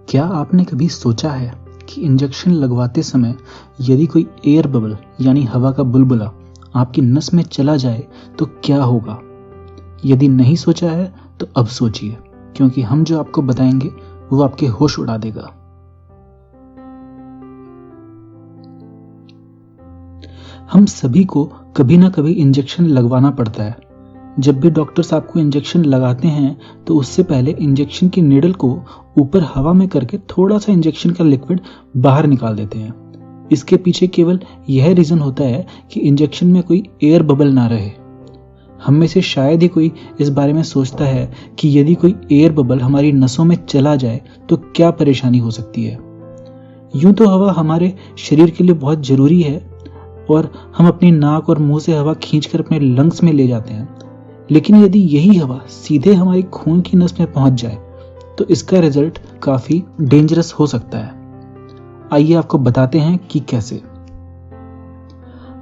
क्या आपने कभी सोचा है कि इंजेक्शन लगवाते समय यदि कोई एयर बबल यानी हवा का बुलबुला आपकी नस में चला जाए तो क्या होगा? यदि नहीं सोचा है तो अब सोचिए, क्योंकि हम जो आपको बताएंगे वो आपके होश उड़ा देगा। हम सभी को कभी ना कभी इंजेक्शन लगवाना पड़ता है। जब भी डॉक्टर्स आपको इंजेक्शन लगाते हैं तो उससे पहले इंजेक्शन की निडल को ऊपर हवा में करके थोड़ा सा इंजेक्शन का लिक्विड बाहर निकाल देते हैं। इसके पीछे केवल यह रीजन होता है कि इंजेक्शन में कोई एयर बबल ना रहे। हम में से शायद ही कोई इस बारे में सोचता है कि यदि कोई एयर बबल हमारी नसों में चला जाए तो क्या परेशानी हो सकती है। यूं तो हवा हमारे शरीर के लिए बहुत जरूरी है और हम अपनी नाक और मुंह से हवा खींचकर अपने लंग्स में ले जाते हैं, लेकिन यदि यही हवा सीधे हमारी खून की नस में पहुंच जाए तो इसका रिजल्ट काफी डेंजरस हो सकता है। आइए आपको बताते हैं कि कैसे।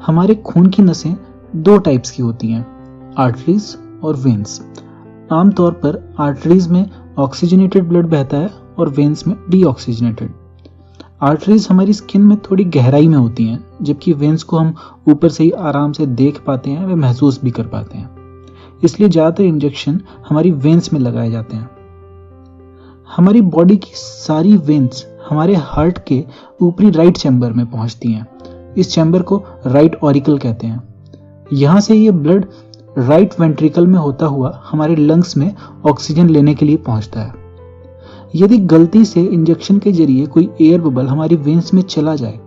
हमारे खून की नसें दो टाइप्स की होती हैं, आर्टरीज और वेन्स। आमतौर पर आर्टरीज में ऑक्सीजनेटेड ब्लड बहता है और वेन्स में डीऑक्सीजनेटेड। आर्टरीज हमारी स्किन में थोड़ी गहराई में होती हैं, जबकि वेन्स को हम ऊपर से ही आराम से देख पाते हैं व महसूस भी कर पाते हैं। इसलिए ज्यादातर इंजेक्शन हमारी वेन्स में लगाए जाते हैं। हमारी बॉडी की सारी वेन्स हमारे हार्ट के ऊपरी राइट चैम्बर में पहुंचती हैं। इस चैम्बर को राइट ऑरिकल कहते हैं। यहां से ये ब्लड राइट वेंट्रिकल में होता हुआ हमारे लंग्स में ऑक्सीजन लेने के लिए पहुंचता है। यदि गलती से इंजेक्शन के जरिए कोई एयर बबल हमारी वेन्स में चला जाए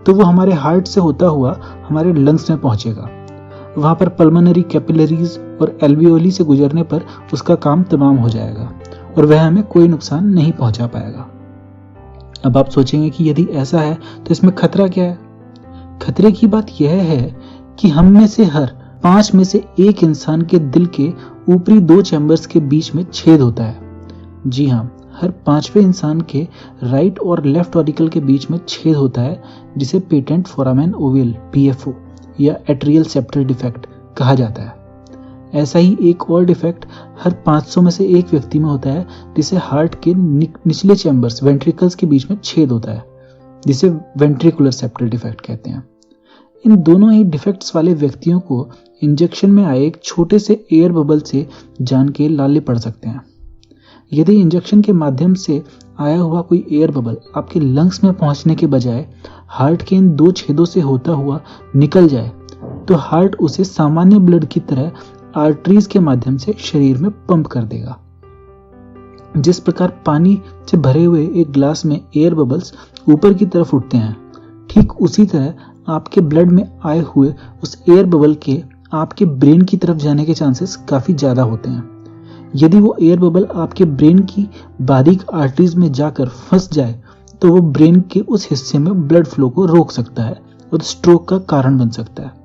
तो वो हमारे हार्ट से होता हुआ हमारे लंग्स में पहुंचेगा। वहां पर पल्मोनरी कैपिलरीज और एल्वियोली से गुजरने पर उसका काम तमाम हो जाएगा और वह हमें कोई नुकसान नहीं पहुंचा पाएगा। अब आप सोचेंगे कि यदि ऐसा है तो इसमें खतरा क्या है? खतरे की बात यह है कि हम में से हर 5 में से 1 इंसान के दिल के ऊपरी 2 चैम्बर्स के बीच में छेद होता है। जी हाँ, हर 5वें इंसान के राइट और लेफ्ट ऑरिकल के बीच में छेद होता है, जिसे पेटेंट फोरामेन ओवल PFO या एट्रियल सेप्टल डिफेक्ट कहा जाता है। ऐसा ही एक और डिफेक्ट हर 500 में से 1 व्यक्ति में होता है, जिसे हार्ट के निचले चैम्बर्स वेंट्रिकल्स के बीच में छेद होता है, जिसे वेंट्रिकुलर सेप्टल डिफेक्ट कहते हैं। इन दोनों ही डिफेक्ट्स वाले व्यक्तियों को इंजेक्शन में आए एक छोटे से एयर बबल से जान के लाले पड़ सकते हैं। यदि इंजेक्शन के माध्यम से आया हुआ कोई एयर बबल आपके लंग्स में पहुंचने के बजाय हार्ट के इन 2 छेदों से होता हुआ निकल जाए तो हार्ट उसे सामान्य ब्लड की तरह आर्टरीज के माध्यम से शरीर में पंप कर देगा। जिस प्रकार पानी से भरे हुए एक ग्लास में एयर बबल्स ऊपर की तरफ उठते हैं, ठीक उसी तरह आपके ब्लड में आए हुए उस एयर बबल के आपके ब्रेन की तरफ जाने के चांसेस काफी ज्यादा होते हैं। यदि वो एयर बबल आपके ब्रेन की बारीक आर्टरीज में जाकर फंस जाए तो वो ब्रेन के उस हिस्से में ब्लड फ्लो को रोक सकता है और स्ट्रोक का कारण बन सकता है।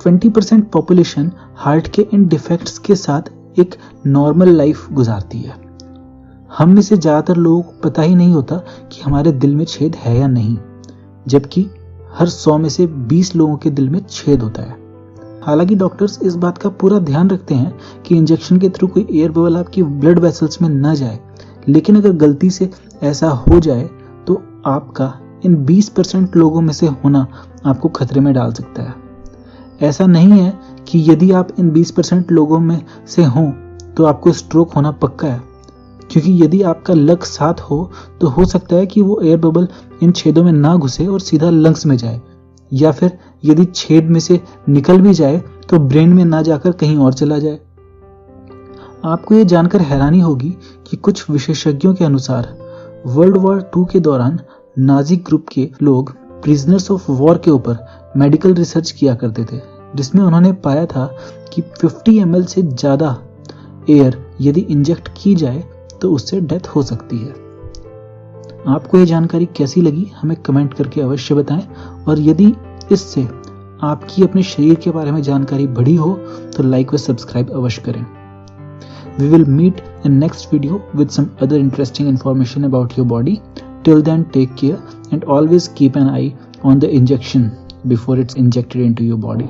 20% पॉपुलेशन हार्ट के इन डिफेक्ट्स के साथ एक नॉर्मल लाइफ गुजारती है। हम में से ज्यादातर लोगों को पता ही नहीं होता कि हमारे दिल में छेद है या नहीं, जबकि हर 100 में से 20 लोगों के दिल में छेद होता है। हालांकि डॉक्टर्स इस बात का पूरा ध्यान रखते हैं कि इंजेक्शन के थ्रू कोई एयर बबल आपकी ब्लड वेसल्स में न जाए, लेकिन अगर गलती से ऐसा हो जाए तो आपका इन 20% लोगों में से होना आपको खतरे में डाल सकता है। ऐसा नहीं है कि यदि आप इन 20% लोगों में से हों तो आपको स्ट्रोक होना पक्का है, क्योंकि यदि आपका लक साथ हो तो हो सकता है कि वो एयर बबल इन छेदों में ना घुसे और सीधा लंग्स में जाए, या फिर यदि छेद में से निकल भी जाए तो ब्रेन में ना जाकर कहीं और चला जाए। आपको ये जानकर हैरानी होगी कि कुछ विशेषज्ञों के अनुसार वर्ल्ड वॉर 2 के दौरान नाजी ग्रुप के लोग प्रिजनर्स ऑफ वॉर के ऊपर मेडिकल रिसर्च किया करते थे, जिसमें उन्होंने पाया था कि 50 ml से ज्यादा एयर यदि इंजेक्ट की जाए तो उससे डेथ हो सकती है। आपको ये जानकारी कैसी लगी हमें कमेंट करके अवश्य बताएं, और यदि इससे आपकी अपने शरीर के बारे में जानकारी बढ़ी हो तो लाइक व सब्सक्राइब अवश्य करें। We will meet in next video with some other interesting information about your body. Till then, take care and always keep an eye on the injection before it's injected into your body.